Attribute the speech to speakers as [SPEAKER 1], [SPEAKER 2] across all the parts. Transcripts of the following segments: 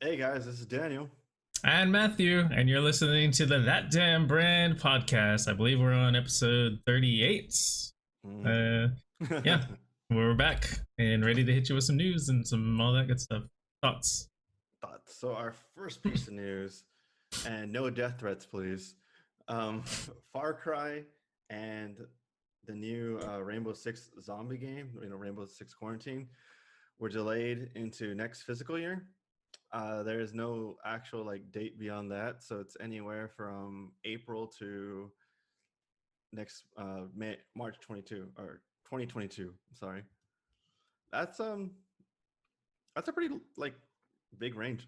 [SPEAKER 1] Hey guys, this is Daniel.
[SPEAKER 2] And Matthew, and you're listening to the That Damn Brand podcast. I believe we're on episode 38.
[SPEAKER 1] Mhm.
[SPEAKER 2] Uh, yeah, we're back and ready to hit you with some news and some all that good stuff. Thoughts?
[SPEAKER 1] Thoughts. So our first piece of news, and no death threats, please. Um, Far Cry and the new Rainbow Six zombie game, Rainbow Six Quarantine, were delayed into next fiscal year. There is no actual date beyond that, so it's anywhere from April to next March 22 or 2022. Sorry, that's that's a pretty big range.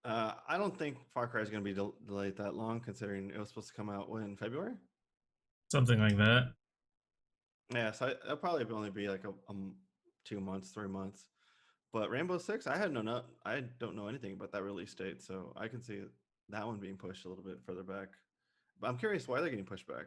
[SPEAKER 1] I don't think Far Cry is going to be delayed that long, considering it was supposed to come out when February.
[SPEAKER 2] Something like that.
[SPEAKER 1] Yeah, so it'll probably only be like 2 months, 3 months. But Rainbow Six, I don't know anything about that release date, so I can see that one being pushed a little bit further back. But I'm curious why they're getting pushed back.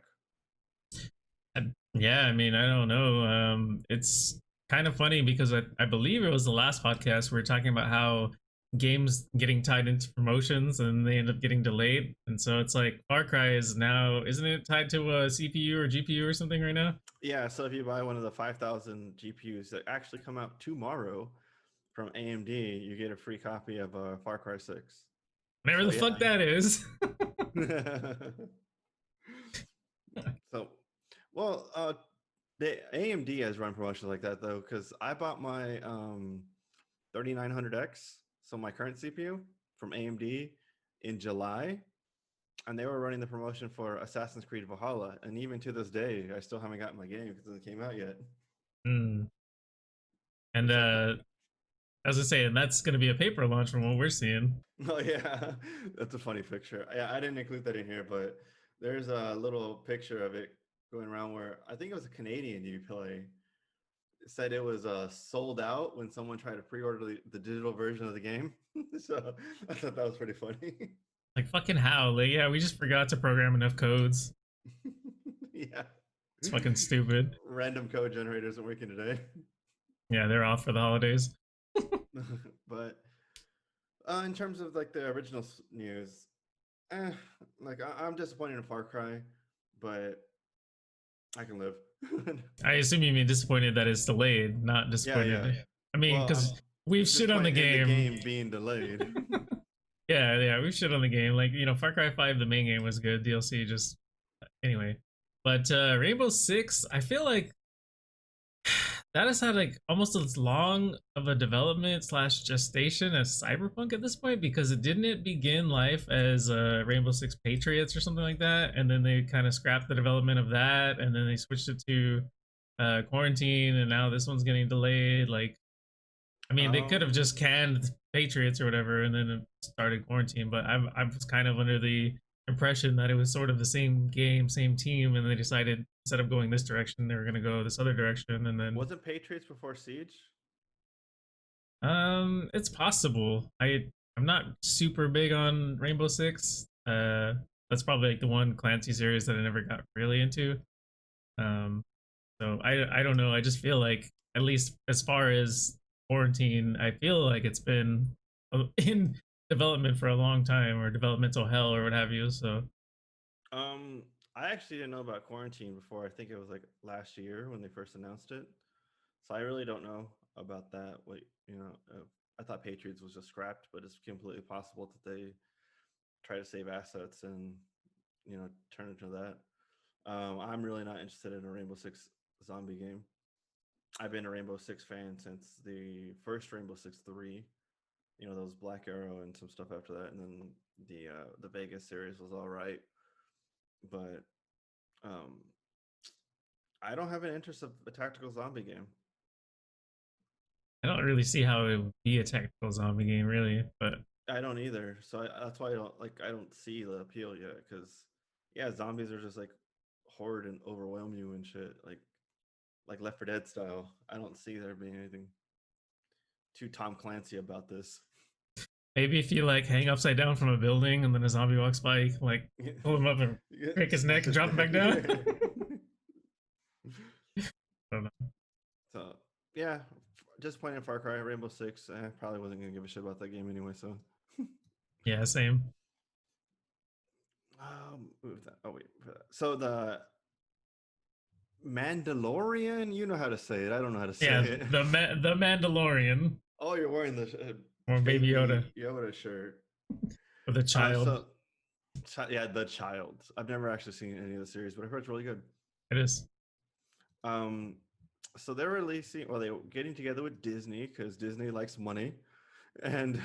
[SPEAKER 2] Yeah, I mean, I don't know. It's kind of funny because I believe it was the last podcast we were talking about how games getting tied into promotions and they end up getting delayed. And so it's like Far Cry is now, isn't it tied to a CPU or GPU or something right now?
[SPEAKER 1] Yeah, so if you buy one of the 5,000 GPUs that actually come out tomorrow from AMD, you get a free copy of Far Cry 6.
[SPEAKER 2] Whatever
[SPEAKER 1] So
[SPEAKER 2] the
[SPEAKER 1] yeah.
[SPEAKER 2] fuck that is.
[SPEAKER 1] So, well, the AMD has run promotions like that though, because I bought my 3900X, so my current CPU from AMD in July, and they were running the promotion for Assassin's Creed Valhalla, and even to this day, I still haven't gotten my game because it came out yet.
[SPEAKER 2] Hmm. And
[SPEAKER 1] It's like,
[SPEAKER 2] as I say, and that's going to be a paper launch from what we're seeing.
[SPEAKER 1] oh yeah, that's a funny picture. Yeah, I didn't include that in here, but there's a little picture of it going around where I think it was a Canadian Uplay said it was sold out when someone tried to pre-order the digital version of the game. So I thought that was pretty funny.
[SPEAKER 2] Like fucking how? Like, yeah, we just forgot to program enough codes.
[SPEAKER 1] Yeah.
[SPEAKER 2] It's fucking stupid.
[SPEAKER 1] Random code generators are working today.
[SPEAKER 2] Yeah, they're off for the holidays.
[SPEAKER 1] But in terms of the original news, eh, I'm disappointed in Far Cry, but I can live.
[SPEAKER 2] I assume you mean disappointed that it's delayed, not
[SPEAKER 1] Yeah, yeah.
[SPEAKER 2] disappointed. I mean,
[SPEAKER 1] Well, I'm
[SPEAKER 2] because we've shit on the
[SPEAKER 1] disappointed in the
[SPEAKER 2] game.
[SPEAKER 1] game being delayed.
[SPEAKER 2] Yeah, we've shit on the game. Like, Far Cry 5, the main game was good. DLC just anyway. But Rainbow Six, I feel like that has had like almost as long of a development slash gestation as Cyberpunk at this point, because it didn't it begin life as Rainbow Six Patriots or something like that, and then they kind of scrapped the development of that, and then they switched it to Quarantine, and now this one's getting delayed. Like, I mean, they could have just
[SPEAKER 1] Um,
[SPEAKER 2] canned Patriots or whatever, and then it started Quarantine. But I was kind of under the impression that it was sort of the same game, same team, and they decided instead of going this direction, they were going to go this other direction, and then
[SPEAKER 1] wasn't Patriots before Siege?
[SPEAKER 2] it's possible. I'm not super big on Rainbow Six. That's probably like the one Clancy series that I never got really into. Um, so I don't know. I just feel like, at least as far as Quarantine, I feel like it's been in development for a long time, or developmental hell, or what have you. So
[SPEAKER 1] Um, I actually didn't know about Quarantine before. I think it was like last year when they first announced it. So I really don't know about that. I thought Patriots was just scrapped, but it's completely possible that they try to save assets and turn into that. I'm really not interested in a Rainbow Six zombie game. I've been a Rainbow Six fan since the first Rainbow Six Three. Those Black Arrow and some stuff after that, and then the Vegas series was all right, but um, I don't have an interest of a tactical zombie game.
[SPEAKER 2] I don't really see how it would be a technical zombie game, really. But
[SPEAKER 1] I don't either, so that's why I don't see the appeal yet. Because yeah, zombies are just like horde and overwhelm you and shit, like Left 4 Dead style. I don't see there being anything too Tom Clancy about this.
[SPEAKER 2] maybe if you like hang upside down from a building and then a zombie walks by, you can like pull him up and break his
[SPEAKER 1] Snap
[SPEAKER 2] neck and
[SPEAKER 1] his
[SPEAKER 2] drop him
[SPEAKER 1] neck.
[SPEAKER 2] back down. I don't know.
[SPEAKER 1] So yeah, disappointed in Far Cry. Rainbow Six. I probably wasn't gonna give a shit about that game anyway. So,
[SPEAKER 2] Yeah, same.
[SPEAKER 1] move that. Oh wait, for that. So the Mandalorian. You know how to say it. I don't know how to say
[SPEAKER 2] Yeah,
[SPEAKER 1] it.
[SPEAKER 2] the Mandalorian
[SPEAKER 1] Oh, you're wearing the
[SPEAKER 2] or Baby Yoda
[SPEAKER 1] baby Yoda shirt.
[SPEAKER 2] or the child.
[SPEAKER 1] So yeah, the child. I've never actually seen any of the series, but I heard it's really good.
[SPEAKER 2] It is.
[SPEAKER 1] Um, so they're releasing, well, they're getting together with Disney because Disney likes money, and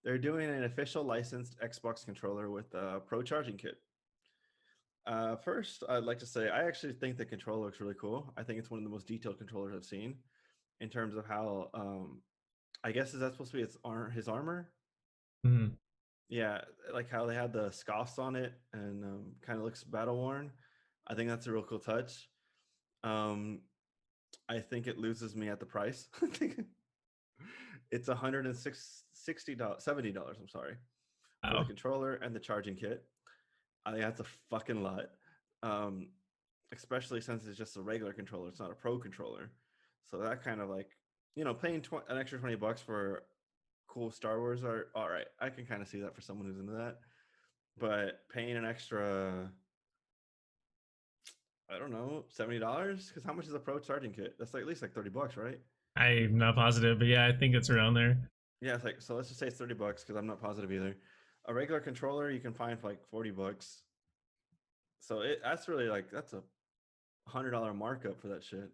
[SPEAKER 1] they're doing an official licensed Xbox controller with a Pro charging kit. First, I'd like to say I actually think the controller looks really cool. I think it's one of the most detailed controllers I've seen in terms of how, I guess, is that supposed to be his armor?
[SPEAKER 2] Mhm.
[SPEAKER 1] Yeah, like how they had the scoffs on it and kind of looks battle worn. I think that's a real cool touch. Um, I think it loses me at the price. It's $160, $70. I'm sorry, for the
[SPEAKER 2] Wow.
[SPEAKER 1] controller and the charging kit. I think that's a fucking lot, um, especially since it's just a regular controller. It's not a pro controller, so that kind of like, paying an extra $20 for cool Star Wars are all right. I can kind of see that for someone who's into that, but paying an extra, I don't know, $70, because how much is a pro charging kit? That's like at least like $30, right?
[SPEAKER 2] I'm not positive, but yeah, I think it's around there.
[SPEAKER 1] Yeah, it's like, so let's just say it's $30 because I'm not positive either. A regular controller you can find for like $40. So that's really like that's a $100 markup for that shit.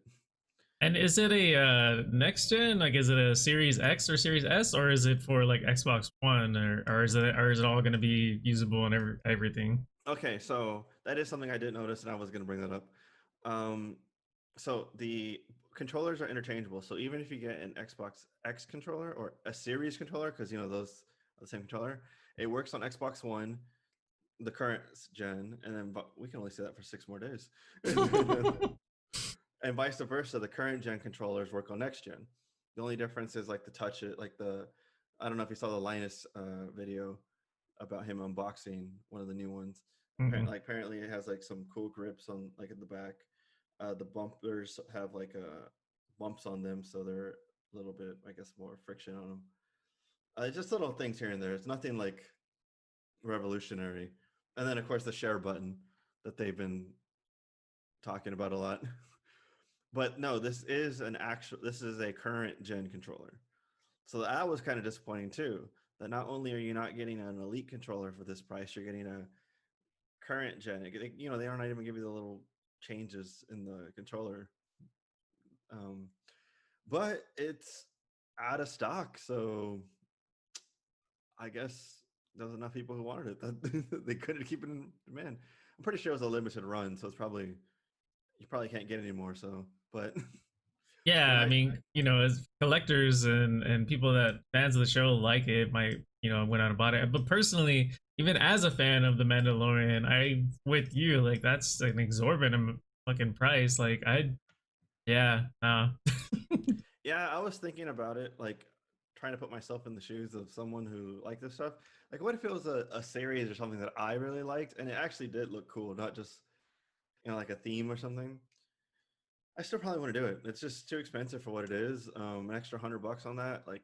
[SPEAKER 2] And is it a next gen? Like, is it a Series X or Series S, or is it for like Xbox One, or is it all going to be usable on everything?
[SPEAKER 1] Okay, so that is something I did notice, and I was going to bring that up. Um, so the controllers are interchangeable. So even if you get an Xbox X controller or a Series controller, because those are the same controller, it works on Xbox One, the current gen, and then we can only say that for 6 more days. And vice versa, the current gen controllers work on next gen. The only difference is like the touch it, like I don't know if you saw the Linus video about him unboxing one of the new ones.
[SPEAKER 2] Mm-mm.
[SPEAKER 1] Apparently it has like some cool grips on like at the back. The bumpers have like bumps on them, so they're a little bit, I guess, more friction on them. Just little things here and there. It's nothing like revolutionary. And then of course the share button that they've been talking about a lot. But no, this is a current gen controller. So that was kind of disappointing too. That not only are you not getting an elite controller for this price, you're getting a current gen. They aren't even give you the little changes in the controller. Um, but it's out of stock, so I guess there's enough people who wanted it that they couldn't keep it in demand. I'm pretty sure it was a limited run, so it's probably you probably can't get any more. So, but
[SPEAKER 2] Yeah,
[SPEAKER 1] but
[SPEAKER 2] I
[SPEAKER 1] I
[SPEAKER 2] mean, as collectors and people that fans of the show like it might, went out and bought it. But personally, even as a fan of the Mandalorian, I with you like that's an exorbitant fucking price. Like yeah, nah.
[SPEAKER 1] yeah, I was thinking about it, like trying to put myself in the shoes of someone who liked this stuff. Like, what if it was a series or something that I really liked, and it actually did look cool, not just like a theme or something. I still probably want to do it. It's just too expensive for what it is. An extra $100 on that, like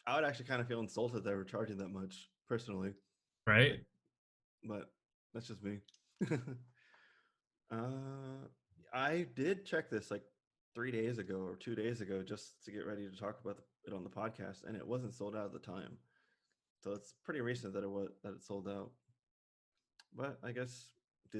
[SPEAKER 1] I would actually kind of feel insulted they were charging that much personally.
[SPEAKER 2] Right?
[SPEAKER 1] Like, but that's just me. uh, I did check this like 3 days ago or 2 days ago just to get ready to talk about it on the podcast, and it wasn't sold out at the time. So it's pretty recent that it sold out. But I guess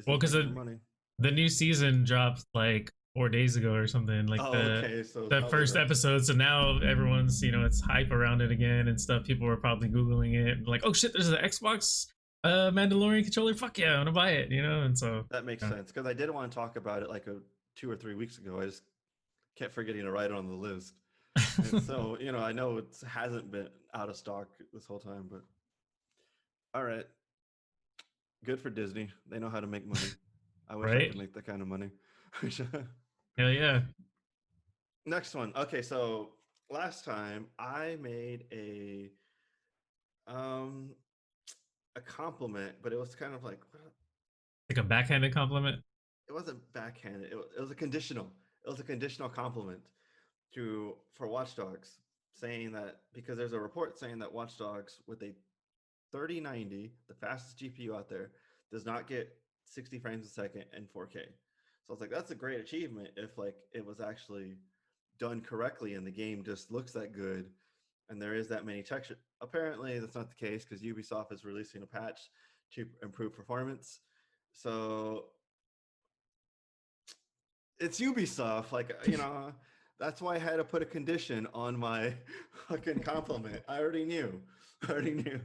[SPEAKER 2] Well,
[SPEAKER 1] Disney's
[SPEAKER 2] because
[SPEAKER 1] making their money.
[SPEAKER 2] the new season dropped like 4 days ago or something, like
[SPEAKER 1] Oh,
[SPEAKER 2] the
[SPEAKER 1] okay. So it's
[SPEAKER 2] the
[SPEAKER 1] probably
[SPEAKER 2] first
[SPEAKER 1] right.
[SPEAKER 2] episode. So now everyone's, it's hype around it again and stuff. People were probably googling it, like, oh shit, there's an Xbox Mandalorian controller. Fuck yeah, I want to buy it. And so
[SPEAKER 1] That makes
[SPEAKER 2] yeah.
[SPEAKER 1] sense because I did want to talk about it like 2 or 3 weeks ago. I just kept forgetting to write it on the list. And so, I know it hasn't been out of stock this whole time, but all right. Good for Disney. They know how to make money. I wish I
[SPEAKER 2] Right?
[SPEAKER 1] could make that kind of money.
[SPEAKER 2] Hell yeah.
[SPEAKER 1] Next one. Okay, so last time I made um a compliment, but it was kind of like
[SPEAKER 2] Like a backhanded compliment.
[SPEAKER 1] it wasn't backhanded. It was a conditional. It was a conditional compliment. to for Watch Dogs, saying that because there's a report saying that Watch Dogs with a 3090, the fastest GPU out there, does not get 60 frames a second and 4K. So I was like, that's a great achievement if like it was actually done correctly and the game just looks that good and there is that many texture. Apparently, that's not the case because Ubisoft is releasing a patch to improve performance. So it's Ubisoft. Like, that's why I had to put a condition on my fucking compliment. I already knew. I already knew.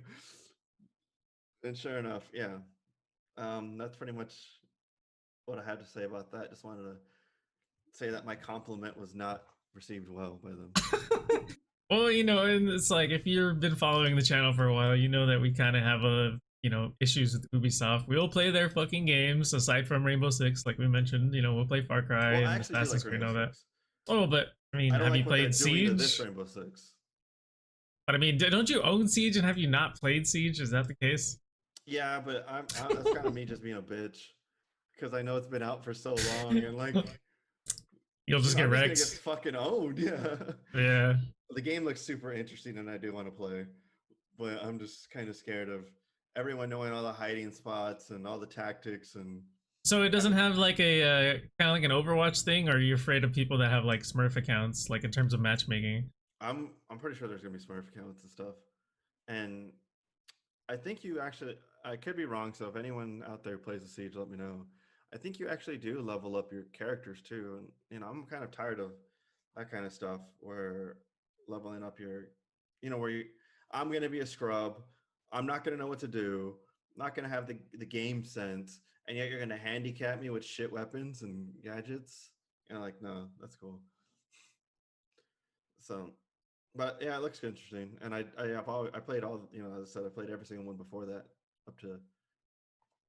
[SPEAKER 1] And sure enough, yeah. That's pretty much what I had to say about that. Just wanted to say that my compliment was not received well by them.
[SPEAKER 2] Well, and it's like if you've been following the channel for a while, you know that we kind of have issues with Ubisoft. We'll play their fucking games aside from Rainbow Six, like we mentioned. We'll play Far Cry
[SPEAKER 1] Well, I
[SPEAKER 2] and
[SPEAKER 1] actually do
[SPEAKER 2] Assassin's
[SPEAKER 1] like
[SPEAKER 2] Creed
[SPEAKER 1] Rainbow
[SPEAKER 2] and all that.
[SPEAKER 1] Six.
[SPEAKER 2] Oh, but I mean,
[SPEAKER 1] I don't
[SPEAKER 2] have you
[SPEAKER 1] like what they're
[SPEAKER 2] played
[SPEAKER 1] doing to this
[SPEAKER 2] Siege?
[SPEAKER 1] Rainbow Six.
[SPEAKER 2] But I mean, don't you own Siege and have you not played Siege? Is that the case?
[SPEAKER 1] Yeah, but that's kind of me just being a bitch because I know it's been out for so long and like
[SPEAKER 2] You'll just get
[SPEAKER 1] I'm just gonna get
[SPEAKER 2] wrecked.
[SPEAKER 1] fucking owned. Yeah,
[SPEAKER 2] Yeah.
[SPEAKER 1] the game looks super interesting and I do want to play, but I'm just kind of scared of everyone knowing all the hiding spots and all the tactics and
[SPEAKER 2] So it doesn't
[SPEAKER 1] having.
[SPEAKER 2] have like a kind of like an Overwatch thing, or are you afraid of people that have like Smurf accounts, like in terms of matchmaking?
[SPEAKER 1] I'm pretty sure there's gonna be Smurf accounts and stuff, and I think you actually. I could be wrong, so if anyone out there plays the Siege, let me know. I think you actually do level up your characters too, and I'm kind of tired of that kind of stuff where leveling up your, where I'm gonna be a scrub, I'm not gonna know what to do, not gonna have the game sense, and yet you're gonna handicap me with shit weapons and gadgets. Like no, that's cool. So, but yeah, it looks interesting, and I played all as I said I played every single one before that up to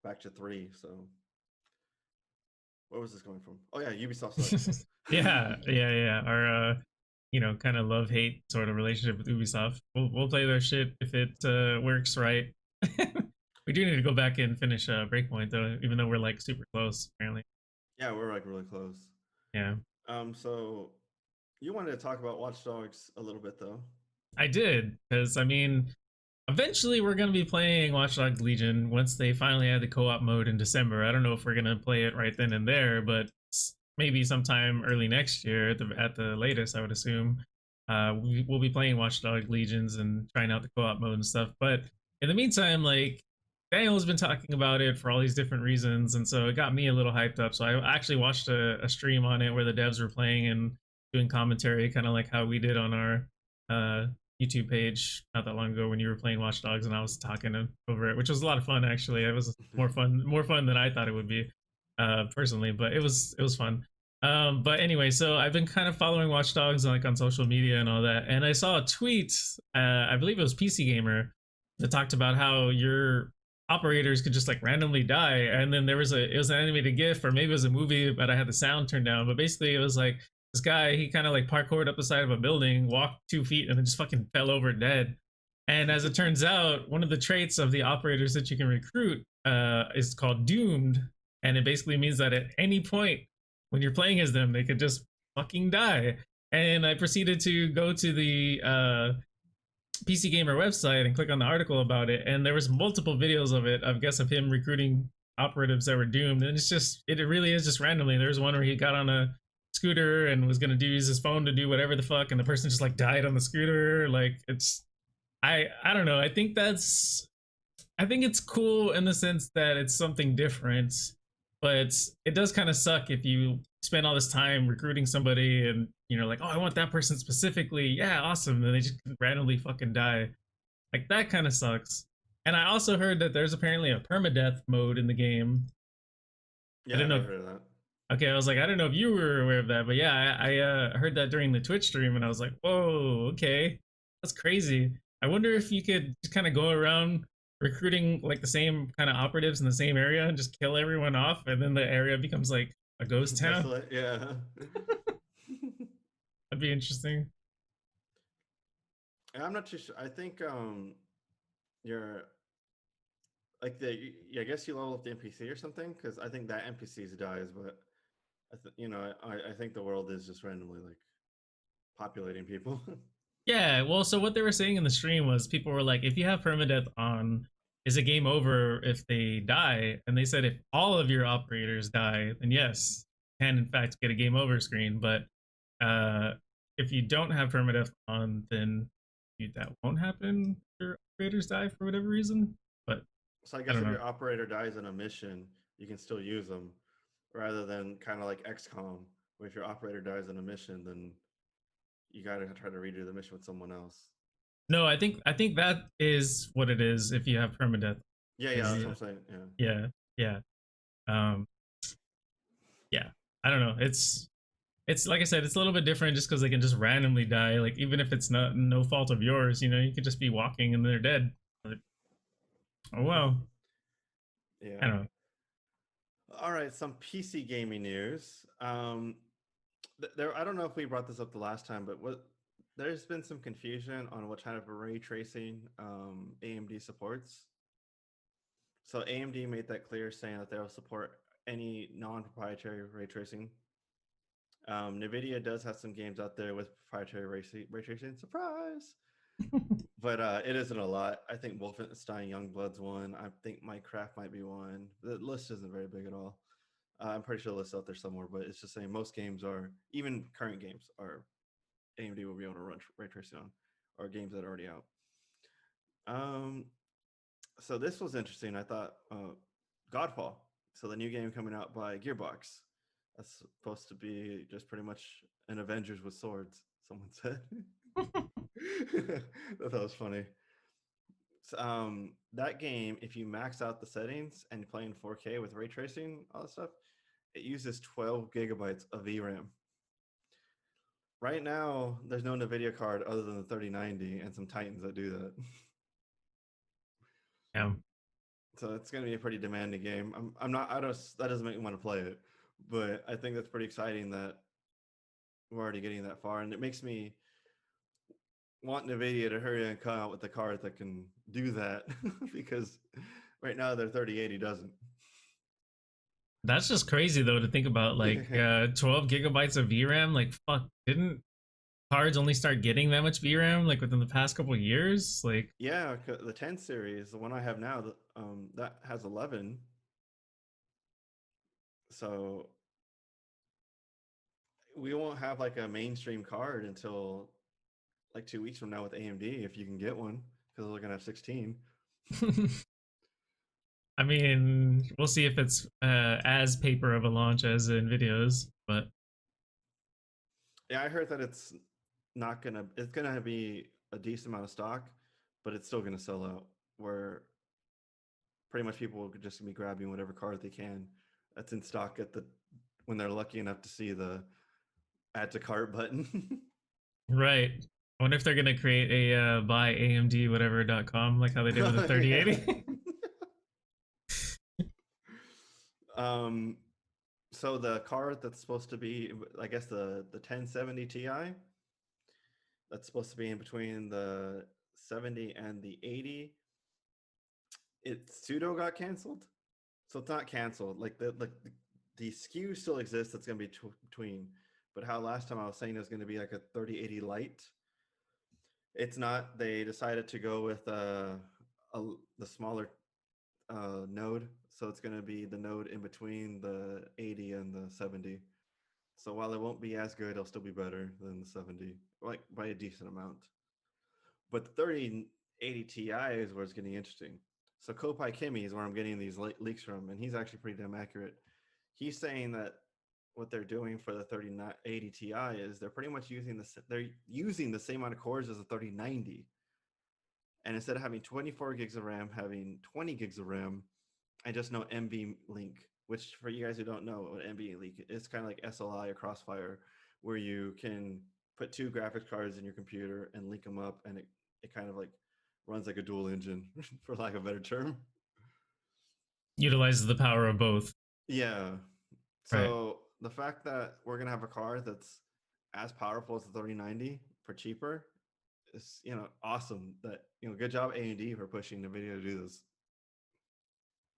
[SPEAKER 1] back to 3. So where was this going from? Oh yeah, Ubisoft sucks.
[SPEAKER 2] Yeah. Our kind of love hate sort of relationship with Ubisoft. We'll play their shit if it works right. We do need to go back and finish Breakpoint though, even though we're like super close apparently.
[SPEAKER 1] Yeah, we're like really close.
[SPEAKER 2] Yeah.
[SPEAKER 1] So you wanted to talk about Watch Dogs a little bit though.
[SPEAKER 2] I did because I mean, eventually we're gonna be playing Watch Dogs Legion once they finally add the co-op mode in December. I don't know if we're gonna play it right then and there, but maybe sometime early next year at the latest, I would assume. We'll be playing Watch Dogs Legions and trying out the co-op mode and stuff. But in the meantime, like Daniel's been talking about it for all these different reasons, and so it got me a little hyped up. So I actually watched a stream on it where the devs were playing and doing commentary, kind of like how we did on our uh, YouTube page not that long ago when you were playing Watch Dogs and I was talking over it, which was a lot of fun actually. It was more fun than I thought it would be, personally, but it was fun. But anyway, so I've been kind of following Watch Dogs like on social media and all that, and I saw a tweet. I believe it was PC Gamer that talked about how your operators could just like randomly die, and then it was an animated GIF or maybe it was a movie, but I had the sound turned down. But basically, it was like this guy, he kind of like parkoured up the side of a building, walked 2 feet, and then just fucking fell over dead. And as it turns out, one of the traits of the operators that you can recruit is called doomed, and it basically means that at any point when you're playing as them, they could just fucking die. And I proceeded to go to the PC Gamer website and click on the article about it, and there was multiple videos of it. I guess of him recruiting operatives that were doomed, and it really is just randomly. There was one where he got on a scooter and was gonna use his phone to do whatever the fuck, and the person just like died on the scooter. Like I don't know. I think it's cool in the sense that it's something different, but it does kind of suck if you spend all this time recruiting somebody and like, oh, I want that person specifically. Yeah, awesome. Then they just randomly fucking die. Like that kind of sucks. And I also heard that there's apparently a permadeath mode in the game. I
[SPEAKER 1] Yeah,
[SPEAKER 2] don't know.
[SPEAKER 1] I've heard of that.
[SPEAKER 2] Okay, I was like, I don't know if you were aware of that, but yeah, I heard that during the Twitch stream, and I was like, whoa, okay, that's crazy. I wonder if you could just kind of go around recruiting like the same kind of operatives in the same area and just kill everyone off, and then the area becomes like a ghost town.
[SPEAKER 1] Desolate, yeah.
[SPEAKER 2] That'd be interesting.
[SPEAKER 1] I'm not too sure. I think you're like I guess you level up the NPC or something because I think that NPC dies, but I think the world is just randomly like populating people.
[SPEAKER 2] Yeah, well, so what they were saying in the stream was people were like, if you have permadeath on, is it game over if they die? And they said if all of your operators die, then yes, you can in fact get a game over screen. But uh, if you don't have permadeath on, then that won't happen if your operators die for whatever reason. But
[SPEAKER 1] So I
[SPEAKER 2] I
[SPEAKER 1] guess
[SPEAKER 2] don't
[SPEAKER 1] if
[SPEAKER 2] know.
[SPEAKER 1] your operator dies in a mission, you can still use them, rather than kind of like XCOM, where if your operator dies in a mission, then you gotta try to redo the mission with someone else.
[SPEAKER 2] No, I think that is what it is if you have permadeath.
[SPEAKER 1] Yeah, yeah,
[SPEAKER 2] Is
[SPEAKER 1] that's what I'm saying. Yeah.
[SPEAKER 2] yeah, yeah, um, yeah. I don't know. It's like I said, it's a little bit different just because they can just randomly die. Like even if it's not no fault of yours, you could just be walking and they're dead. Like, oh wow, I
[SPEAKER 1] Yeah.
[SPEAKER 2] don't know.
[SPEAKER 1] All right, some PC gaming news. There, I don't know if we brought this up the last time, but there's been some confusion on what kind of ray tracing AMD supports. So AMD made that clear, saying that they'll support any non-proprietary ray tracing. NVIDIA does have some games out there with proprietary ray tracing. Surprise! But it isn't a lot. I think Wolfenstein Youngblood's one. I think Minecraft might be one. The list isn't very big at all. I'm pretty sure the list's out there somewhere, but it's just saying most games are, even current games, are AMD will be able to run ray tracing on, or games that are already out. Um, so this was interesting. I thought Godfall. So the new game coming out by Gearbox. That's supposed to be just pretty much an Avengers with swords. Someone said. That was funny. So, that game, if you max out the settings and play in 4K with ray tracing, all that stuff, it uses 12 gigabytes of VRAM. Right now, there's no NVIDIA card other than the 3090 and some Titans that do that.
[SPEAKER 2] Yeah.
[SPEAKER 1] So it's going to be a pretty demanding game. I'm not. I don't. That doesn't make me want to play it, but I think that's pretty exciting that we're already getting that far, and it makes me want NVIDIA to hurry and come out with the card that can do that because right now their 3080 doesn't.
[SPEAKER 2] That's just crazy though to think about. Like 12 gigabytes of VRAM. Like fuck, didn't cards only start getting that much VRAM like within the past couple of years? Like
[SPEAKER 1] Yeah, the 10 series, the one I have now, that has 11. So we won't have like a mainstream card until like 2 weeks from now with AMD, if you can get one, because they're gonna have 16.
[SPEAKER 2] I mean, we'll see if it's as paper of a launch as Nvidia's, but
[SPEAKER 1] Yeah, I heard that it's not gonna. It's gonna be a decent amount of stock, but it's still gonna sell out. Where pretty much people will just be grabbing whatever card they can that's in stock at the when they're lucky enough to see the add to cart button.
[SPEAKER 2] right. I wonder if they're gonna create a buy AMD whatever.com like how they did with the
[SPEAKER 1] Oh, yeah.
[SPEAKER 2] 3080.
[SPEAKER 1] um, so the card that's supposed to be, I guess the 1070 Ti, that's supposed to be in between the 70 and the 80. It pseudo got canceled, so it's not canceled. Like the SKU still exists. That's going to be between. But how last time I was saying it was going to be like a 3080 Lite, it's not. They decided to go with the smaller node, so it's going to be the node in between the 80 and the 70. So while it won't be as good, it'll still be better than the 70, like by a decent amount. But the 3080 Ti is where it's getting interesting. So Kopai Kimi is where I'm getting these leaks from, and he's actually pretty damn accurate. He's saying that what they're doing for the 3080 Ti is they're pretty much using the same amount of cores as the 3090, and instead of having 24 gigs of RAM, having 20 gigs of RAM, and just no NV link. Which, for you guys who don't know what NV link is, kind of like SLI or Crossfire, where you can put two graphics cards in your computer and link them up, and it kind of like runs like a dual engine, for lack of a better term.
[SPEAKER 2] Utilizes the power of both.
[SPEAKER 1] Yeah.
[SPEAKER 2] Right.
[SPEAKER 1] So the fact that we're gonna have a card that's as powerful as the 3090 for cheaper is, awesome. That good job AMD for pushing NVIDIA to do this.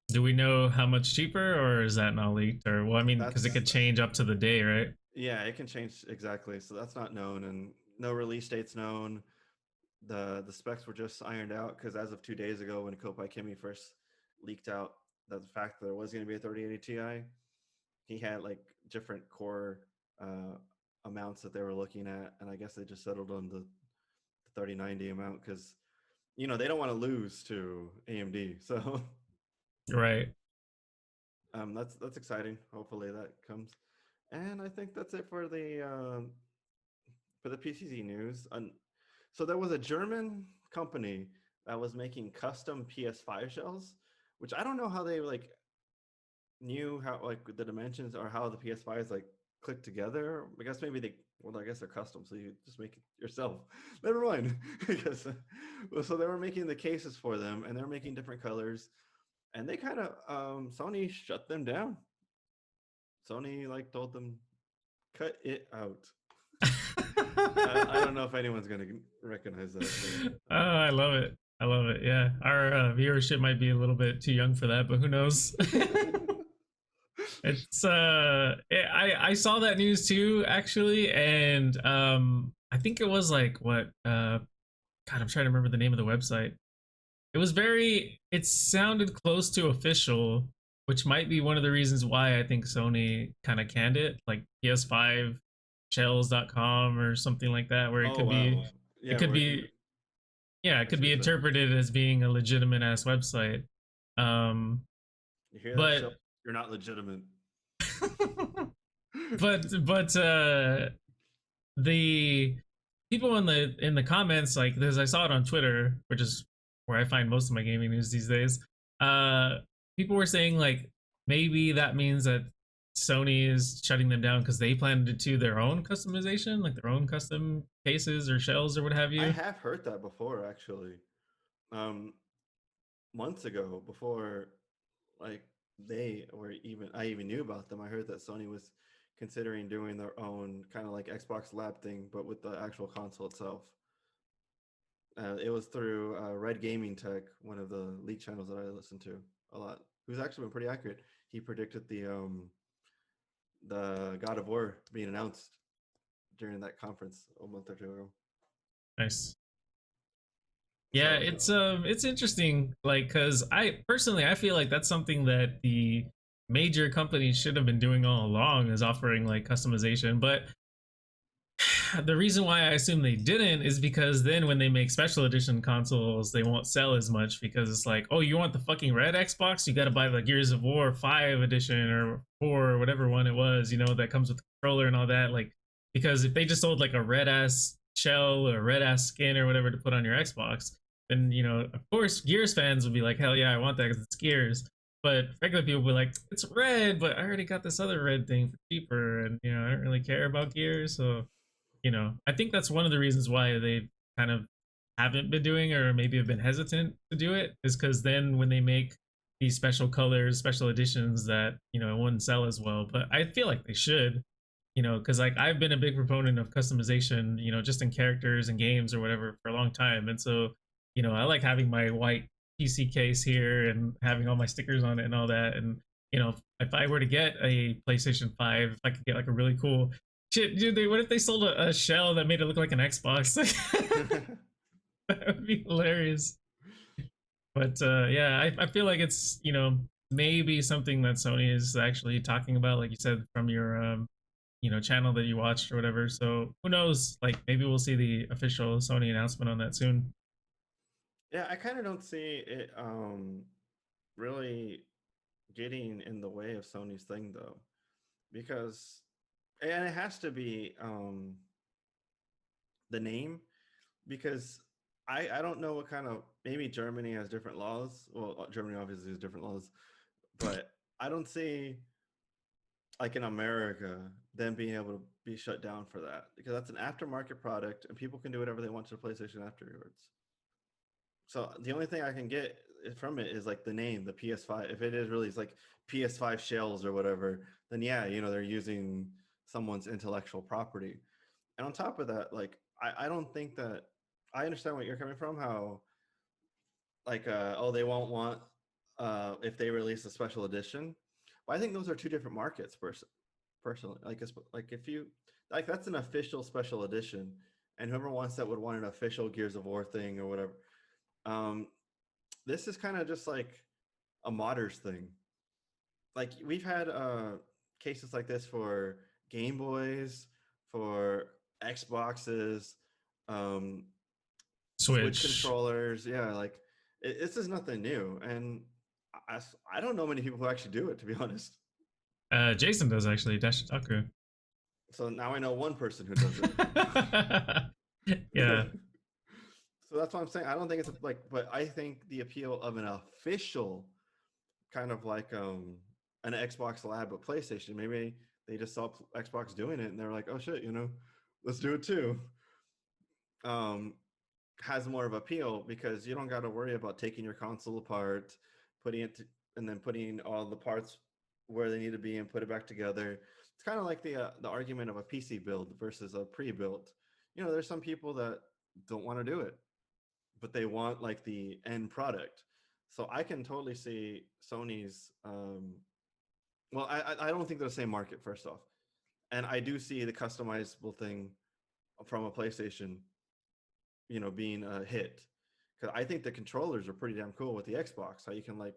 [SPEAKER 2] Do we know how much cheaper, or is that not leaked? Or well, I mean, because it
[SPEAKER 1] That's
[SPEAKER 2] could change up to the day, right?
[SPEAKER 1] Yeah, it can change exactly. So that's not known, and no release dates known. The specs were just ironed out because as of 2 days ago, when Kopai Kimi first leaked out the fact that there was going to be a 3080 Ti, he had like different core uh, amounts that they were looking at, and I guess they just settled on the 3090 amount because they don't want to lose to AMD. So
[SPEAKER 2] Right.
[SPEAKER 1] that's exciting. Hopefully that comes, and I think that's it for the PCZ news. So there was a German company that was making custom PS5 shells, which I don't know how they like knew how like the dimensions or how the PS5s like click together. I guess maybe I guess they're custom, so you just make it yourself. Never mind. Because so they were making the cases for them, and they're making different colors, and they kind of Sony shut them down. Sony like told them cut it out. I don't know if anyone's gonna recognize that.
[SPEAKER 2] Oh, I love it. I love it. Yeah, our viewership might be a little bit too young for that, but who knows? It's I saw that news too actually, and I think it was like what God, I'm trying to remember the name of the website. It was very, it sounded close to official, which might be one of the reasons why I think Sony kind of canned it, like PS5 Shells.com or something like that, where it
[SPEAKER 1] Oh
[SPEAKER 2] could be,
[SPEAKER 1] wow,
[SPEAKER 2] it
[SPEAKER 1] yeah,
[SPEAKER 2] could be, yeah, it
[SPEAKER 1] I
[SPEAKER 2] could
[SPEAKER 1] see what
[SPEAKER 2] be
[SPEAKER 1] you're saying.
[SPEAKER 2] interpreted as being a legitimate ass website. Um,
[SPEAKER 1] You hear that,
[SPEAKER 2] but
[SPEAKER 1] Shell? You're not legitimate.
[SPEAKER 2] but the people in the comments, like this, I saw it on Twitter, which is where I find most of my gaming news these days. uh People were saying like maybe that means that Sony is shutting them down because they plan to do their own customization, like their own custom cases or shells or what have
[SPEAKER 1] I
[SPEAKER 2] you.
[SPEAKER 1] have heard that before, actually. Um, Months ago, before like I even knew about them. I heard that Sony was considering doing their own kind of like Xbox Lab thing, but with the actual console itself. It was through Red Gaming Tech, one of the leak channels that I listen to a lot. Who's actually been pretty accurate. He predicted the God of War being announced during that conference a month or two ago.
[SPEAKER 2] Nice. Yeah,
[SPEAKER 1] So
[SPEAKER 2] it's interesting, like, because I personally I feel like that's something that the major companies should have been doing all along, is offering like customization. But the reason why I assume they didn't is because then when they make special edition consoles, they won't sell as much, because it's like, oh, you want the fucking red Xbox? You got to buy the Gears of War 5 edition or 4 or whatever one it was, that comes with the controller and all that. Like, because if they just sold like a red ass shell or a red ass skin or whatever to put on your Xbox, then, of course, Gears fans would be like, hell yeah, I want that because it's Gears. But regular people will be like, it's red, but I already got this other red thing for cheaper, and I don't really care about Gears. So I think that's one of the reasons why they kind of haven't been doing, or maybe have been hesitant to do it, is because then when they make these special colors, special editions, that it wouldn't sell as well. But I feel like they should, because like I've been a big proponent of customization, just in characters and games or whatever for a long time. And so, I like having my white PC case here and having all my stickers on it and all that. And if I were to get a PlayStation 5, if I could get like a really cool shit, dude, what if they sold a shell that made it look like an Xbox? That would be hilarious. But yeah, I feel like it's maybe something that Sony is actually talking about, like you said, from your channel that you watched or whatever. So who knows? Like maybe we'll see the official Sony announcement on that soon.
[SPEAKER 1] yeah, I kind of don't see it really getting in the way of Sony's thing though, because and it has to be the name, because I don't know what kind of, maybe Germany has different laws. Well, Germany obviously has different laws, but I don't see like in America them being able to be shut down for that, because that's an aftermarket product and people can do whatever they want to the PlayStation afterwards. So the only thing I can get from it is like the name, the PS5. If it is really it's like PS5 shells or whatever, then yeah, they're using someone's intellectual property. And on top of that, like I don't think that, I understand what you're coming from, how like oh, they won't want if they release a special edition. But I think those are two different markets personally. Like if you like, that's an official special edition, and whoever wants that would want an official Gears of War thing or whatever. Um, this is kind of just like a modders thing. Like we've had cases like this for Game Boys, for Xboxes, um, Switch
[SPEAKER 2] Switch.
[SPEAKER 1] controllers. Yeah, like this is nothing new, and I don't know many people who actually do it, to be honest.
[SPEAKER 2] Jason does actually. Dash Taku.
[SPEAKER 1] So now I know one person who does
[SPEAKER 2] Yeah.
[SPEAKER 1] it. So that's what I'm saying. I don't think it's like, but I think the appeal of an official kind of like an Xbox Lab but PlayStation. Maybe they just saw Xbox doing it and they're like, oh shit, let's do it too. Um, has more of appeal because you don't got to worry about taking your console apart, putting it, and then putting all the parts where they need to be and put it back together. It's kind of like the argument of a PC build versus a pre-built. There's some people that don't want to do it, but they want like the end product. So I can totally see Sony's. Well, I don't think they're the same market first off, and I do see the customizable thing from a PlayStation, being a hit. Because I think the controllers are pretty damn cool with the Xbox. How you can like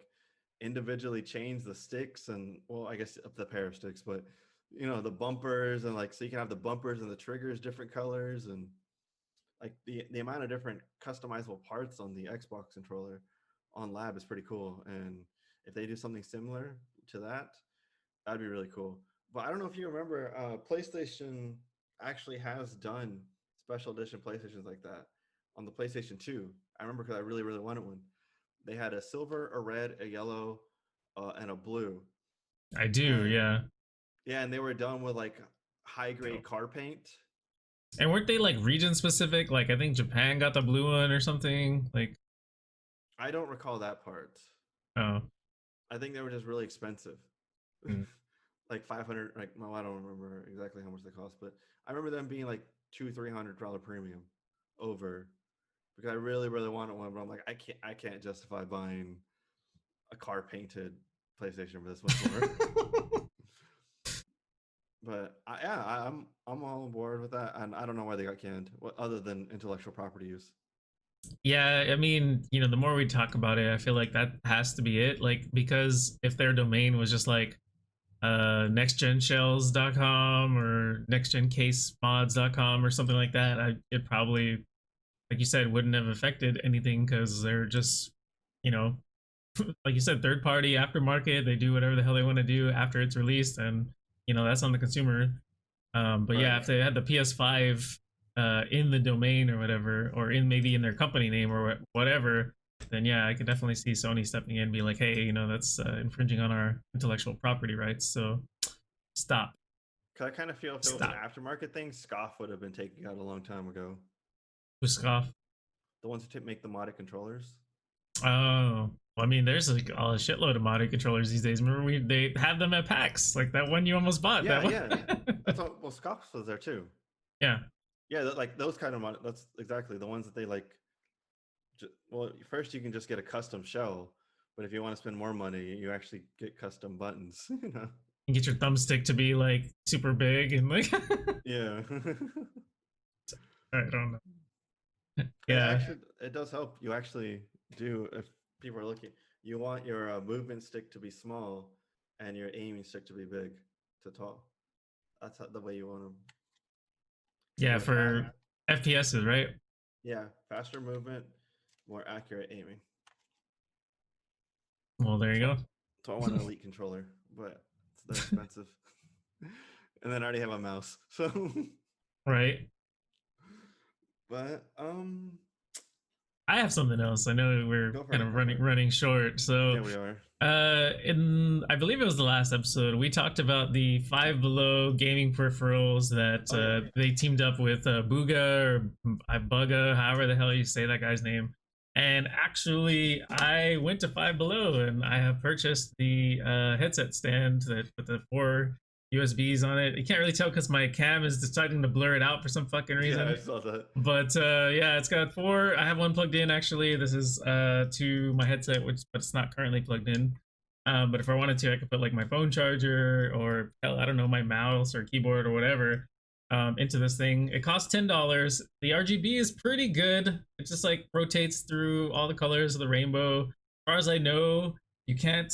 [SPEAKER 1] individually change the sticks and, well, I guess up the pair of sticks, but the bumpers, and like so you can have the bumpers and the triggers different colors, and like the amount of different customizable parts on the Xbox controller on Lab is pretty cool. And if they do something similar to that, that'd be really cool. But I don't know if you remember, PlayStation actually has done special edition PlayStations like that on the PlayStation 2. I remember because I really, really wanted one. They had a silver, a red, a yellow, and a blue.
[SPEAKER 2] I do,
[SPEAKER 1] And
[SPEAKER 2] yeah.
[SPEAKER 1] yeah, and they were done with like high grade car paint.
[SPEAKER 2] And weren't they like region specific? Like I think Japan got the blue one or something. Like
[SPEAKER 1] I don't recall that part.
[SPEAKER 2] oh.
[SPEAKER 1] I think they were just really expensive.
[SPEAKER 2] Mm.
[SPEAKER 1] Like 500, like, no, I don't remember exactly how much they cost, but I remember them being like $200-300 premium over, because I really, really wanted one, but I'm like, I can't justify buying a car painted PlayStation for this much more. But I'm all on board with that, and I don't know why they got canned, other than intellectual property use.
[SPEAKER 2] Yeah, I mean, the more we talk about it, I feel like that has to be it. Like, because if their domain was just like nextgenshells.com or nextgencasemods.com or something like that, it probably, like you said, wouldn't have affected anything because they're just, you know, like you said, third party aftermarket. They do whatever the hell they want to do after it's released, and that's on the consumer. But yeah,
[SPEAKER 1] Right.
[SPEAKER 2] if they had the PS5 in the domain or whatever, or maybe in their company name or whatever, then yeah, I could definitely see Sony stepping in and be like, hey, that's infringing on our intellectual property rights. So stop.
[SPEAKER 1] Because I kind of feel if it was an
[SPEAKER 2] Stop.
[SPEAKER 1] aftermarket thing, Scoff would have been taken out a long time ago.
[SPEAKER 2] Uskov.
[SPEAKER 1] The ones who make the modded controllers.
[SPEAKER 2] Oh, well, I mean, there's like a shitload of modded controllers these days. Remember, they have them at PAX, like that one you almost bought.
[SPEAKER 1] Yeah,
[SPEAKER 2] that one.
[SPEAKER 1] yeah. That's what, well, Scoff was there too.
[SPEAKER 2] Yeah.
[SPEAKER 1] Yeah, like those kind of that's exactly the ones that they like. Well, first you can just get a custom shell, but if you want to spend more money, you actually get custom buttons.
[SPEAKER 2] You get your thumbstick to be like super big and like.
[SPEAKER 1] Yeah.
[SPEAKER 2] I don't know.
[SPEAKER 1] Yeah,
[SPEAKER 2] Yeah.
[SPEAKER 1] it does help. You actually do, if people are looking, you want your movement stick to be small and your aiming stick to be big to tall. That's the way you want them.
[SPEAKER 2] Yeah, for FPSs, right?
[SPEAKER 1] Yeah, faster movement, more accurate aiming.
[SPEAKER 2] Well, there you go.
[SPEAKER 1] So I want an elite controller, but it's expensive. And then I already have a mouse, so
[SPEAKER 2] right.
[SPEAKER 1] But
[SPEAKER 2] I have something else. I know we're kind of running short, so
[SPEAKER 1] yeah, we are.
[SPEAKER 2] In I believe it was the last episode, we talked about the Five Below gaming peripherals that they teamed up with Booga or Bugga, however the hell you say that guy's name. And actually, I went to Five Below and I have purchased the headset stand that with the 4 USBs on it. You can't really tell because my cam is deciding to blur it out for some fucking reason.
[SPEAKER 1] Yeah, I saw that.
[SPEAKER 2] But yeah, it's got 4. I have one plugged in actually. This is to my headset, but it's not currently plugged in. But if I wanted to, I could put like my phone charger or hell, I don't know, my mouse or keyboard or whatever. into this thing. It costs $10. The RGB is pretty good. It just like rotates through all the colors of the rainbow. As far as I know, you can't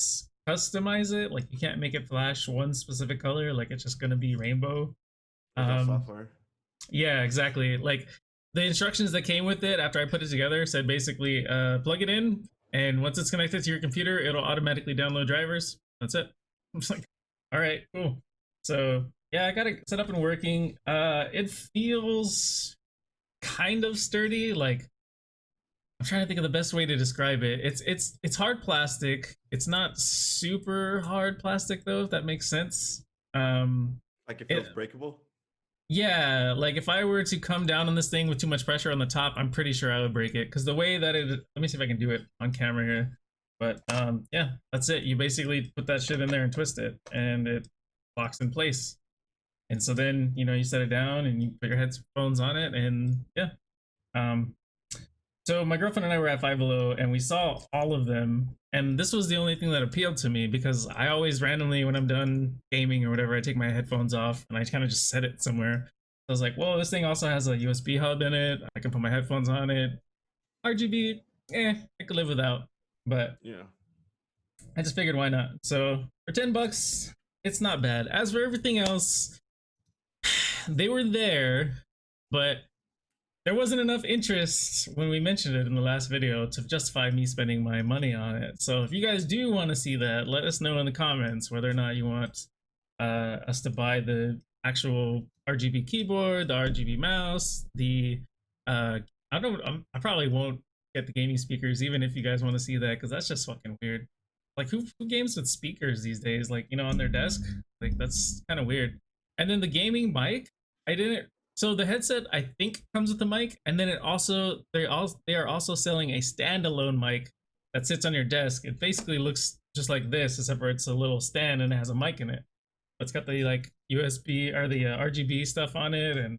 [SPEAKER 2] customize it. Like you can't make it flash one specific color. Like it's just gonna be rainbow.
[SPEAKER 1] There's no
[SPEAKER 2] Um,
[SPEAKER 1] software.
[SPEAKER 2] yeah, exactly. Like the instructions that came with it after I put it together said basically plug it in, and once it's connected to your computer, it'll automatically download drivers. That's it. I'm just like, all right, cool. So yeah, I got it set up and working. It feels kind of sturdy. Like I'm trying to think of the best way to describe it. It's hard plastic. It's not super hard plastic though, if that makes sense. Um,
[SPEAKER 1] Like it
[SPEAKER 2] it,
[SPEAKER 1] feels breakable.
[SPEAKER 2] yeah, like if I were to come down on this thing with too much pressure on the top, I'm pretty sure I would break it. Because the way that it, let me see if I can do it on camera here. But yeah, that's it. You basically put that shit in there and twist it, and it locks in place. And so then you set it down and you put your headphones on it, and yeah. Um, so my girlfriend and I were at Five Below, and we saw all of them. And this was the only thing that appealed to me because I always randomly, when I'm done gaming or whatever, I take my headphones off and I kind of just set it somewhere. So I was like, well, this thing also has a USB hub in it. I can put my headphones on it. RGB, I could live without. But
[SPEAKER 1] Yeah.
[SPEAKER 2] I just figured why not. So for $10, it's not bad. As for everything else, they were there, but there wasn't enough interest when we mentioned it in the last video to justify me spending my money on it. So if you guys do want to see that, let us know in the comments whether or not you want us to buy the actual RGB keyboard, the RGB mouse, the I don't I probably won't get the gaming speakers even if you guys want to see that because that's just fucking weird. Like who games with speakers these days? Like on their desk, like that's kind of weird. And then the gaming mic, I didn't. So the headset I think comes with the mic, and then they are also selling a standalone mic that sits on your desk. It basically looks just like this, except for it's a little stand and it has a mic in it. It's got the like USB or the RGB stuff on it, and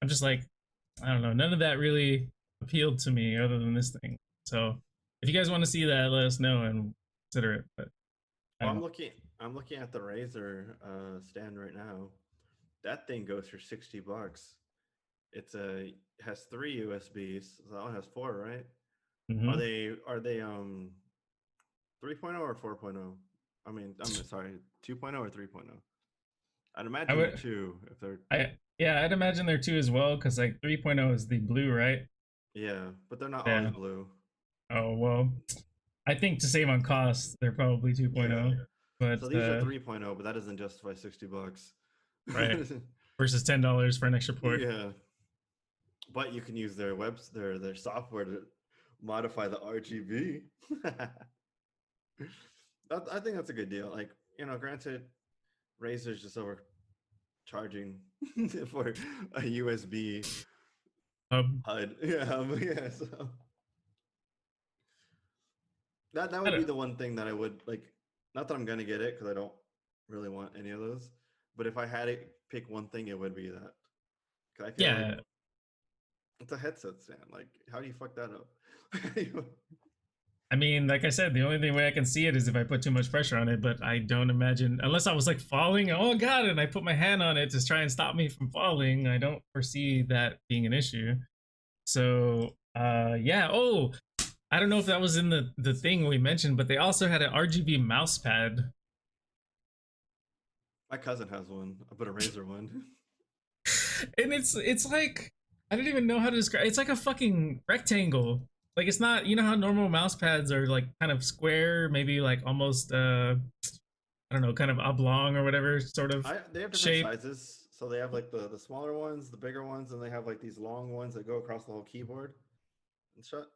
[SPEAKER 2] I'm just like, I don't know, none of that really appealed to me other than this thing. So if you guys want to see that, let us know and consider it. But I
[SPEAKER 1] Well,
[SPEAKER 2] don't know.
[SPEAKER 1] I'm looking at the Razer stand right now. That thing goes for $60. It's a has three USBs. So that one has four, right?
[SPEAKER 2] Mm-hmm.
[SPEAKER 1] Are they 3.0 or 4.0? I mean, I'm sorry, 2.0 or 3.0? I'd
[SPEAKER 2] I
[SPEAKER 1] imagine they're
[SPEAKER 2] would,
[SPEAKER 1] two if they're
[SPEAKER 2] I yeah, I'd imagine there too as well because like 3.0 is the blue, right?
[SPEAKER 1] yeah, but they're not always
[SPEAKER 2] Yeah.
[SPEAKER 1] blue.
[SPEAKER 2] Oh well, I think to save on costs, they're probably
[SPEAKER 1] Yeah.
[SPEAKER 2] 2.0, but
[SPEAKER 1] So these are 3.0, but that doesn't justify $60.
[SPEAKER 2] right versus $10 for an extra port.
[SPEAKER 1] Yeah. But you can use their software to modify the RGB. I think that's a good deal. Like, granted, Razer's just overcharging for a USB HUD. Yeah, but yeah. So that
[SPEAKER 2] I
[SPEAKER 1] would be
[SPEAKER 2] don't,
[SPEAKER 1] the one thing that I would like. Not that I'm gonna get it because I don't really want any of those. But if I had to pick one thing, it would be that. Because I feel like
[SPEAKER 2] yeah,
[SPEAKER 1] it's a headset stand. Like, how do you fuck that up?
[SPEAKER 2] I mean, like I said, the only way I can see it is if I put too much pressure on it. But I don't imagine, unless I was like falling, oh god, and I put my hand on it to try and stop me from falling. I don't foresee that being an issue. So, yeah. Oh, I don't know if that was in the thing we mentioned, but they also had an RGB mouse pad.
[SPEAKER 1] My cousin has one, but a Razer one.
[SPEAKER 2] And it's like I don't even know how to describe. It's like a fucking rectangle. Like it's not. You know how normal mouse pads are like kind of square, maybe like almost I don't know, kind of oblong or whatever sort of
[SPEAKER 1] They have different
[SPEAKER 2] shape.
[SPEAKER 1] sizes. So they have like the smaller ones, the bigger ones, and they have like these long ones that go across the whole keyboard and shut.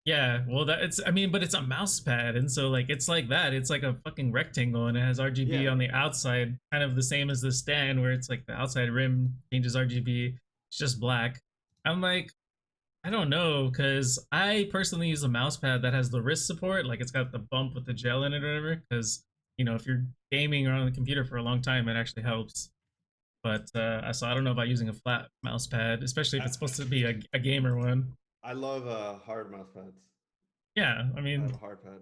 [SPEAKER 2] Yeah, well that it's I mean, but it's a mouse pad, and so like it's like that. It's like a fucking rectangle, and it has RGB
[SPEAKER 1] Yeah,
[SPEAKER 2] on the outside, kind of the same as the stand, where it's like the outside rim changes RGB. It's just black. I'm like, I don't know, because I personally use a mouse pad that has the wrist support, like it's got the bump with the gel in it or whatever. Because if you're gaming or on the computer for a long time, it actually helps. But so I don't know about using a flat mouse pad, especially if
[SPEAKER 1] I,
[SPEAKER 2] it's supposed to be a gamer one.
[SPEAKER 1] I love hard mouse pads.
[SPEAKER 2] Yeah, I
[SPEAKER 1] I have
[SPEAKER 2] mean
[SPEAKER 1] a hard pad.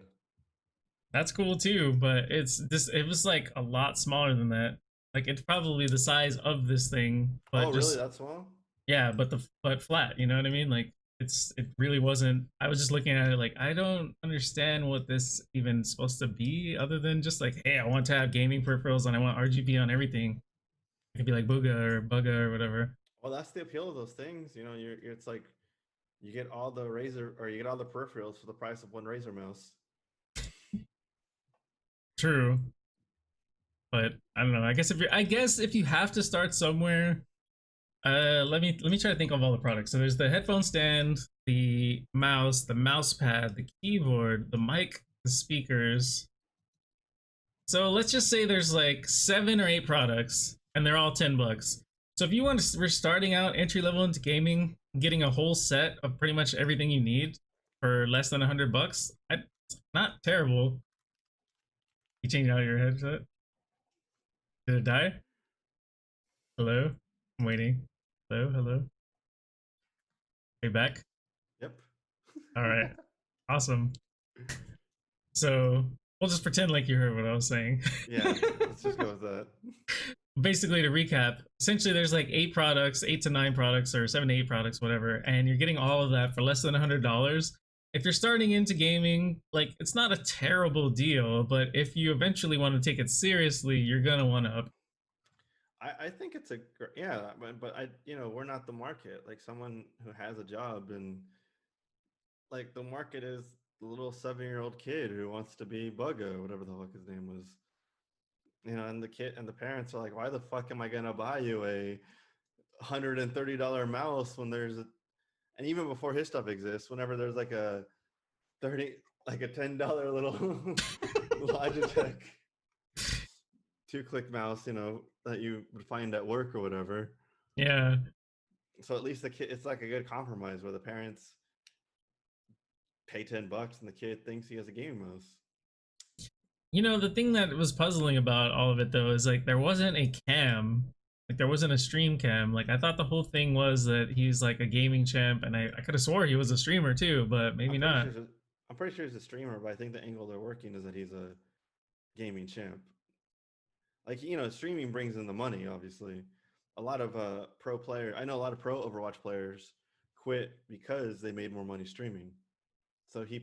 [SPEAKER 2] that's cool too, but it's this. It was like a lot smaller than that. Like it's probably the size of this thing,
[SPEAKER 1] Oh,
[SPEAKER 2] but
[SPEAKER 1] really?
[SPEAKER 2] just
[SPEAKER 1] That's small?
[SPEAKER 2] yeah, but flat. You know what I mean? Like it really wasn't. I was just looking at it like I don't understand what this even supposed to be, other than just like, hey, I want to have gaming peripherals and I want RGB on everything. It could be like Booga or Bugga or whatever.
[SPEAKER 1] Well, that's the appeal of those things. You know, it's like you get all the Razer or you get all the peripherals for the price of one Razer mouse.
[SPEAKER 2] True, but I don't know. I guess if you have to start somewhere, let me try to think of all the products. So there's the headphone stand, the mouse pad, the keyboard, the mic, the speakers. So let's just say there's like 7 or 8 products, and they're all $10. So if you want to, we're starting out entry level into gaming, getting a whole set of pretty much everything you need for less than $100. Not terrible. You change out your headset. Did it die? Hello, I'm waiting. Hello, hello. Are you back?
[SPEAKER 1] Yep.
[SPEAKER 2] All right, awesome. So we'll just pretend like you heard what I was saying.
[SPEAKER 1] Yeah, let's just go with that.
[SPEAKER 2] Basically, to recap, essentially there's like 8 products, 8 to 9 products, or 7 to 8 products, whatever, and you're getting all of that for less than $100. If you're starting into gaming, like it's not a terrible deal, but if you eventually want to take it seriously, you're gonna want to up.
[SPEAKER 1] I think it's yeah, but we're not the market. Like someone who has a job and like the market is the little 7-year-old kid who wants to be Bugga, whatever the fuck his name was. And the kid and the parents are like, why the fuck am I gonna buy you a $130 mouse when there's and even before his stuff exists, whenever there's like a $10 little Logitech 2-click mouse, that you would find at work or whatever.
[SPEAKER 2] Yeah.
[SPEAKER 1] So at least the kid, it's like a good compromise where the parents pay $10 and the kid thinks he has a gaming mouse.
[SPEAKER 2] The thing that was puzzling about all of it though is like there wasn't a cam, like there wasn't a stream cam. Like I thought the whole thing was that he's like a gaming champ, and I could have swore he was a streamer too, but maybe not.
[SPEAKER 1] I'm pretty sure he's a streamer, but I think the angle they're working is that he's a gaming champ. Like streaming brings in the money. Obviously, a lot of I know a lot of pro Overwatch players quit because they made more money streaming. So he's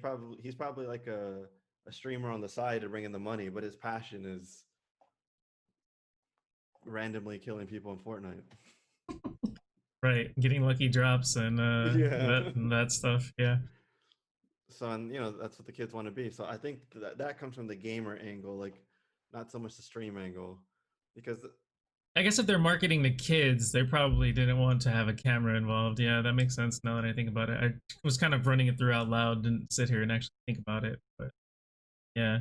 [SPEAKER 1] probably like a streamer on the side to bring in the money, but his passion is randomly killing people in Fortnite.
[SPEAKER 2] Right, getting lucky drops and
[SPEAKER 1] yeah.
[SPEAKER 2] that stuff. Yeah.
[SPEAKER 1] So and that's what the kids want to be. So I think that comes from the gamer angle, like not so much the stream angle, because
[SPEAKER 2] I guess if they're marketing to kids, they probably didn't want to have a camera involved. Yeah, that makes sense now that I think about it. I was kind of running it through out loud, didn't sit here and actually think about it, but yeah,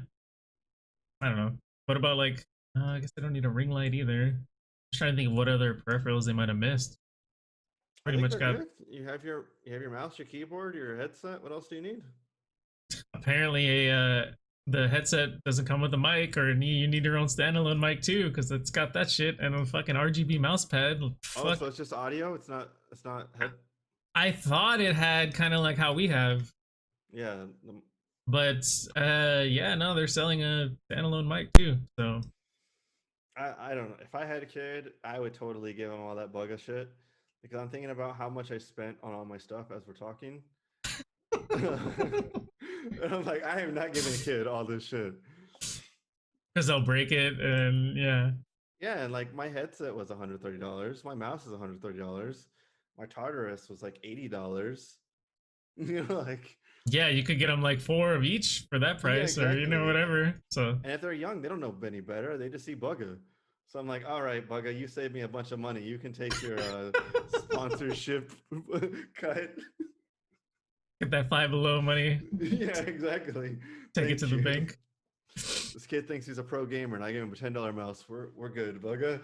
[SPEAKER 2] I don't know. What about like? I guess they don't need a ring light either. Just trying to think of what other peripherals they might have missed. Pretty much got.
[SPEAKER 1] Good. You have your mouse, your keyboard, your headset. What else do you need?
[SPEAKER 2] Apparently, the headset doesn't come with a mic, or you need your own standalone mic too, because it's got that shit and a fucking RGB mouse pad.
[SPEAKER 1] Oh, so it's just audio. It's not.
[SPEAKER 2] I thought it had kind of like how we have.
[SPEAKER 1] Yeah.
[SPEAKER 2] But yeah, no, they're selling a standalone mic too. So
[SPEAKER 1] I don't know. If I had a kid, I would totally give him all that Bugga shit, because I'm thinking about how much I spent on all my stuff as we're talking. And I'm like, I am not giving a kid all this shit.
[SPEAKER 2] Because they'll break it, and yeah.
[SPEAKER 1] Yeah, and like my headset was $130. My mouse is $130. My Tartarus was like $80. Like.
[SPEAKER 2] Yeah, you could get them like 4 of each for that price, yeah, exactly. Or whatever. So.
[SPEAKER 1] And if they're young, they don't know any better. They just see Bugga. So I'm like, all right, Bugga, you saved me a bunch of money. You can take your sponsorship cut.
[SPEAKER 2] Get that Five Below money.
[SPEAKER 1] Yeah, exactly.
[SPEAKER 2] Take it to the bank.
[SPEAKER 1] This kid thinks he's a pro gamer, and I gave him a $10 mouse. We're good, Bugga.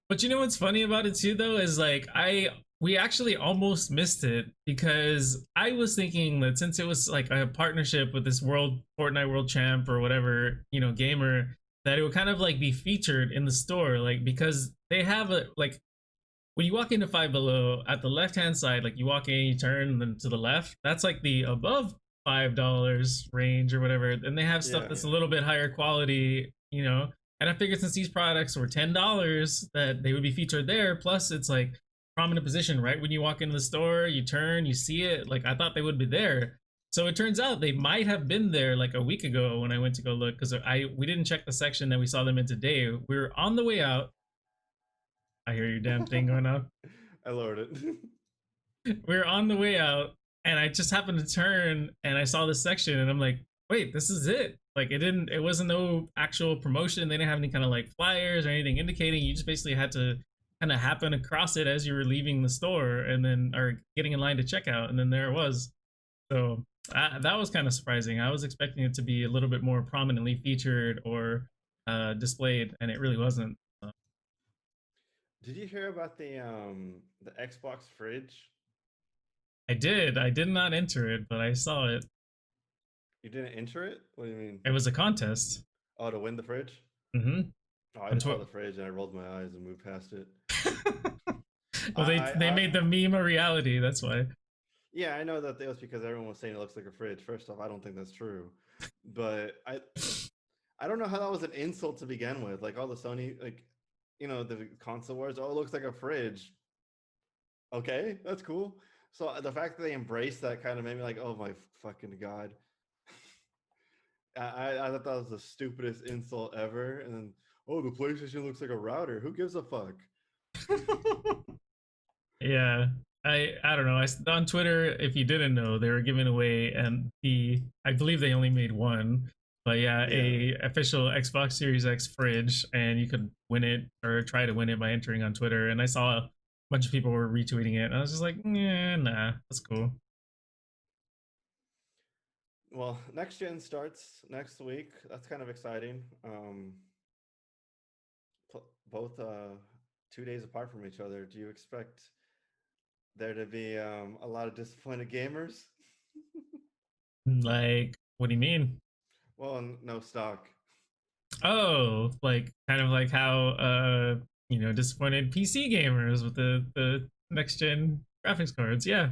[SPEAKER 2] But you know what's funny about it too, though, is like we actually almost missed it, because I was thinking that since it was like a partnership with this Fortnite world champ or whatever, gamer, that it would kind of like be featured in the store, like because they have a like. When you walk into Five Below, at the left-hand side, like you walk in, you turn, and then to the left, that's like the above $5 range or whatever. And they have stuff that's a little bit higher quality, And I figured since these products were $10, that they would be featured there. Plus, it's like prominent position, right? When you walk into the store, you turn, you see it. Like I thought they would be there. So it turns out they might have been there like a week ago when I went to go look, because I we didn't check the section that we saw them in today. We were on the way out. I hear your damn thing going on.
[SPEAKER 1] I lowered it.
[SPEAKER 2] We were on the way out, and I just happened to turn and I saw this section, and I'm like, wait, this is it. Like it wasn't no actual promotion. They didn't have any kind of like flyers or anything indicating. You just basically had to kind of happen across it as you were leaving the store, and then or getting in line to check out, and then there it was. So that was kind of surprising. I was expecting it to be a little bit more prominently featured or displayed, and it really wasn't.
[SPEAKER 1] Did you hear about the Xbox fridge?
[SPEAKER 2] I did. I did not enter it, but I saw it.
[SPEAKER 1] You didn't enter it? What do you mean?
[SPEAKER 2] It was a contest.
[SPEAKER 1] Oh, to win the fridge?
[SPEAKER 2] Mm-hmm.
[SPEAKER 1] Oh, I just saw the fridge and I rolled my eyes and moved past it.
[SPEAKER 2] Well, they made the meme a reality. That's why.
[SPEAKER 1] Yeah, I know that it was because everyone was saying it looks like a fridge. First off, I don't think that's true, but I don't know how that was an insult to begin with. Like all the Sony, like the console wars. Oh, it looks like a fridge. Okay, that's cool. So the fact that they embraced that kind of made me like, oh my fucking god. I thought that was the stupidest insult ever. And then, oh, the PlayStation looks like a router. Who gives a fuck?
[SPEAKER 2] Yeah, I don't know. On Twitter, if you didn't know, they were giving away, and I believe they only made one, but yeah, a official Xbox Series X fridge, and you could win it or try to win it by entering on Twitter. And I saw a bunch of people were retweeting it, and I was just like, nah, that's cool.
[SPEAKER 1] Well, next gen starts next week. That's kind of exciting. Both 2 days apart from each other. Do you expect there to be a lot of disappointed gamers?
[SPEAKER 2] Like, what do you mean?
[SPEAKER 1] Well, no stock.
[SPEAKER 2] Oh, like kind of like how disappointed PC gamers with the next gen graphics cards. Yeah,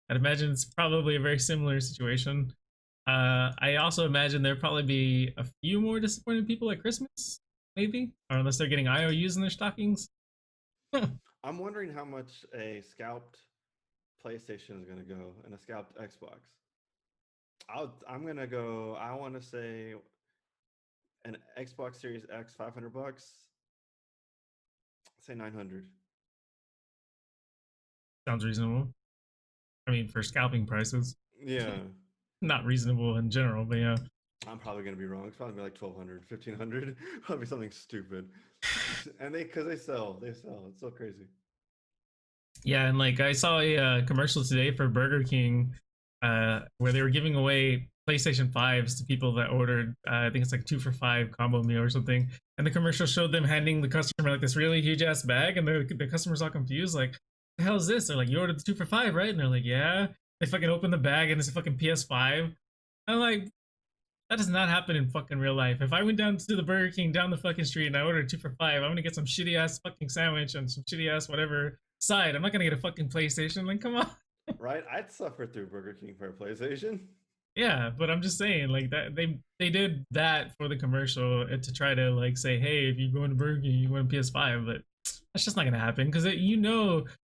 [SPEAKER 2] I'd imagine it's probably a very similar situation. I also imagine there'll probably be a few more disappointed people at Christmas, maybe, or unless they're getting IOUs in their stockings.
[SPEAKER 1] I'm wondering how much a scalped PlayStation is going to go and a scalped Xbox. I'm gonna go. I want to say an Xbox Series X, $500. Say 900.
[SPEAKER 2] Sounds reasonable. I mean, for scalping prices.
[SPEAKER 1] Yeah.
[SPEAKER 2] Not reasonable in general, but yeah.
[SPEAKER 1] I'm probably gonna be wrong. It's probably like 1,200, 1,500. Probably something stupid. And because they sell. It's so crazy.
[SPEAKER 2] Yeah, and like I saw a commercial today for Burger King, where they were giving away PlayStation 5s to people that ordered, I think it's like 2 for $5 combo meal or something. And the commercial showed them handing the customer like this really huge ass bag, and the customer's all confused, like, the hell is this? They're like, you ordered the 2 for $5, right? And they're like, yeah. They fucking open the bag and it's a fucking PS5. I'm like, that does not happen in fucking real life. If I went down to the Burger King down the fucking street and I ordered 2 for $5, I'm gonna get some shitty ass fucking sandwich and some shitty ass whatever side. I'm not gonna get a fucking PlayStation. Like, come on.
[SPEAKER 1] Right? I'd suffer through Burger King for a PlayStation.
[SPEAKER 2] Yeah, but I'm just saying, like that they did that for the commercial to try to like say, hey, if you go into Burger King, you want a PS5, but that's just not gonna happen because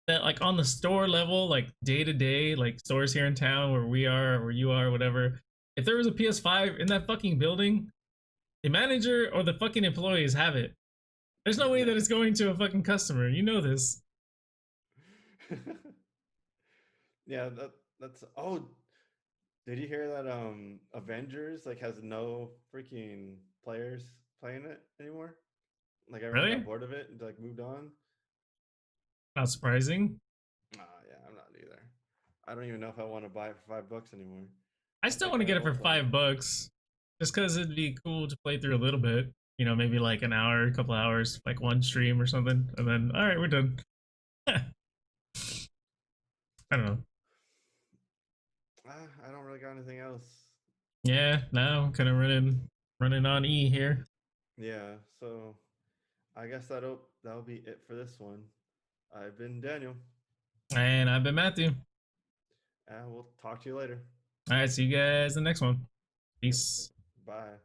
[SPEAKER 2] that like on the store level, like day to day, like stores here in town where we are, or where you are, whatever. If there was a PS5 in that fucking building, the manager or the fucking employees have it. There's no way that it's going to a fucking customer. You know this.
[SPEAKER 1] Yeah, that's oh, did you hear that Avengers like has no freaking players playing it anymore? Like everyone
[SPEAKER 2] Really?
[SPEAKER 1] got bored of it and like moved on.
[SPEAKER 2] Not surprising.
[SPEAKER 1] Yeah, I'm not either. I don't even know if I want to buy it for $5 anymore.
[SPEAKER 2] I still want to get it for $5, just because it'd be cool to play through a little bit. You know, maybe like an hour, a couple hours, like one stream or something, and then all right, we're done. I don't know.
[SPEAKER 1] I don't really got anything else.
[SPEAKER 2] Yeah, now kind of running on E here.
[SPEAKER 1] Yeah, so I guess that'll be it for this one. I've been Daniel.
[SPEAKER 2] And I've been Matthew.
[SPEAKER 1] And we'll talk to you later.
[SPEAKER 2] All right, see you guys in the next one. Peace.
[SPEAKER 1] Bye.